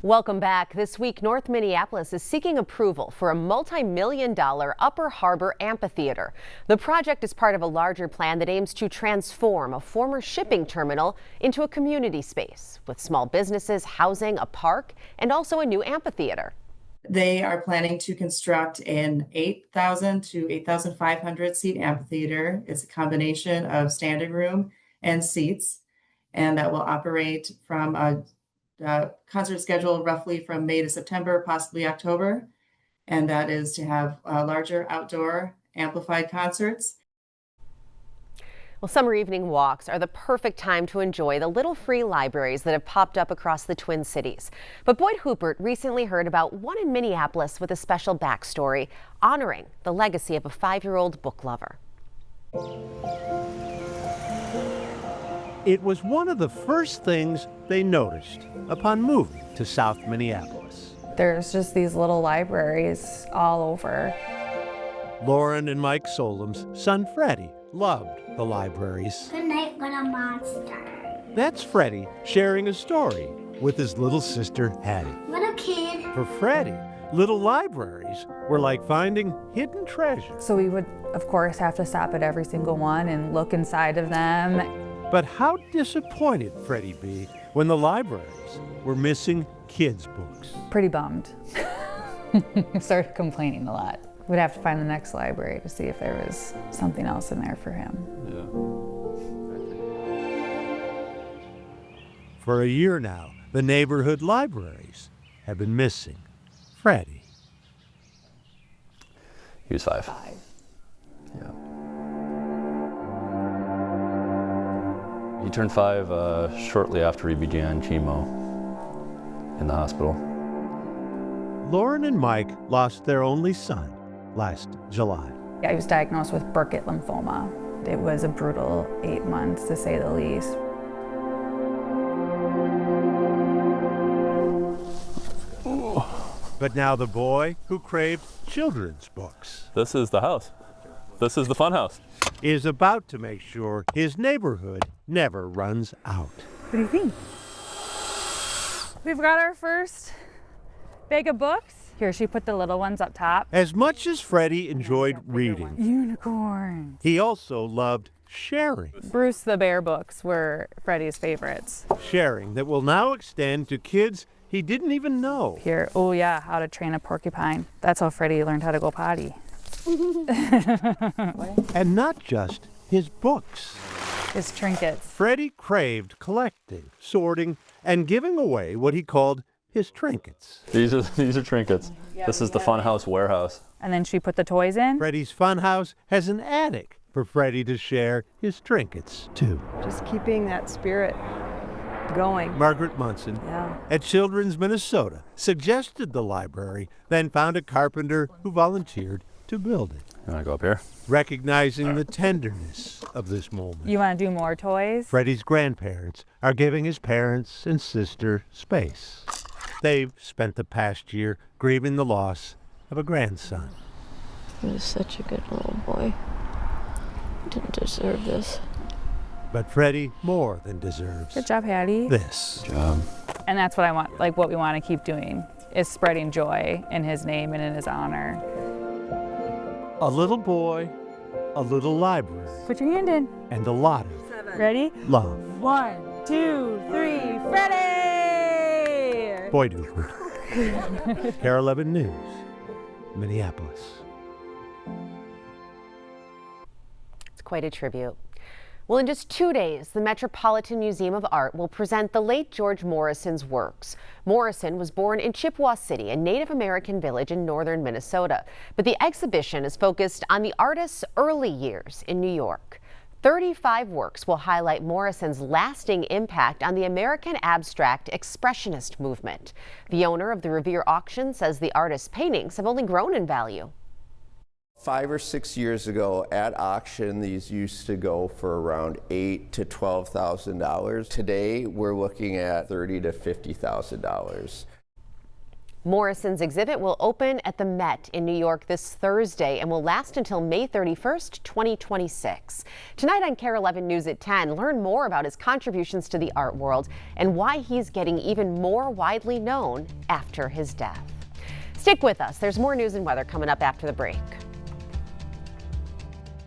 Welcome back. This week, North Minneapolis is seeking approval for a multi-million-dollar Upper Harbor Amphitheater. The project is part of a larger plan that aims to transform a former shipping terminal into a community space with small businesses, housing, a park, and also a new amphitheater. They are planning to construct an 8,000 to 8,500 seat amphitheater. It's a combination of standing room and seats, and that will operate from a concert schedule roughly from May to September, possibly October. And that is to have larger outdoor amplified concerts. Well, summer evening walks are the perfect time to enjoy the little free libraries that have popped up across the Twin Cities. But Boyd Huppert recently heard about one in Minneapolis with a special backstory, honoring the legacy of a 5-year-old book lover. It was one of the first things they noticed upon moving to South Minneapolis. There's just these little libraries all over. Lauren and Mike Solom's son Freddie loved the libraries. Good night, little monster. That's Freddie sharing a story with his little sister Hattie. Little kid. For Freddie, little libraries were like finding hidden treasure. So we would, of course, have to stop at every single one and look inside of them. But how disappointed Freddie be when the libraries were missing kids' books? Pretty bummed. Started complaining a lot. We'd have to find the next library to see if there was something else in there for him. For a year now, the neighborhood libraries have been missing Freddie. He was 5. Yeah. He turned 5 shortly after he began chemo in the hospital. Lauren and Mike lost their only son last July. I was diagnosed with Burkitt lymphoma. It was a brutal 8 months, to say the least. But now the boy who craved children's books This is the house. This is the fun house. is about to make sure his neighborhood never runs out. What do you think? We've got our first bag of books. Here, she put the little ones up top. As much as Freddie enjoyed reading, Unicorn. he also loved sharing. Bruce the Bear books were Freddie's favorites. Sharing that will now extend to kids he didn't even know. Here, oh yeah, How to Train a Porcupine. That's how Freddie learned how to go potty. And not just his books. His trinkets. Freddie craved collecting, sorting, and giving away what he called his trinkets. These are trinkets. This is the Funhouse warehouse. And then she put the toys in. Freddie's Funhouse has an attic for Freddie to share his trinkets too. Just keeping that spirit going. Margaret Munson Yeah. at Children's Minnesota suggested the library, then found a carpenter who volunteered to build it. You want to go up here? Recognizing the tenderness of this moment, You want to do more toys? Freddie's grandparents are giving his parents and sister space. They've spent the past year grieving the loss of a grandson. He was such a good little boy. Didn't deserve this. But Freddie more than deserves Good job, Hattie. this. Good job. And that's what I want, like what we want to keep doing, is spreading joy in his name and in his honor. A little boy, a little library, Put your hand in. and a lot of Ready? love. 1, 2, 3, Freddie! Boyd Huppert, KARE 11 News, Minneapolis. It's quite a tribute. Well, in just 2 days, the Metropolitan Museum of Art will present the late George Morrison's works. Morrison was born in Chippewa City, a Native American village in northern Minnesota. But the exhibition is focused on the artist's early years in New York. 35 works will highlight Morrison's lasting impact on the American abstract expressionist movement. The owner of the Revere auction says the artist's paintings have only grown in value. 5 or 6 years ago at auction, these used to go for around $8,000 to $12,000. Today, we're looking at $30,000 to $50,000. Morrison's exhibit will open at the Met in New York this Thursday and will last until May 31st, 2026. Tonight on KARE 11 News at 10, learn more about his contributions to the art world and why he's getting even more widely known after his death. Stick with us. There's more news and weather coming up after the break.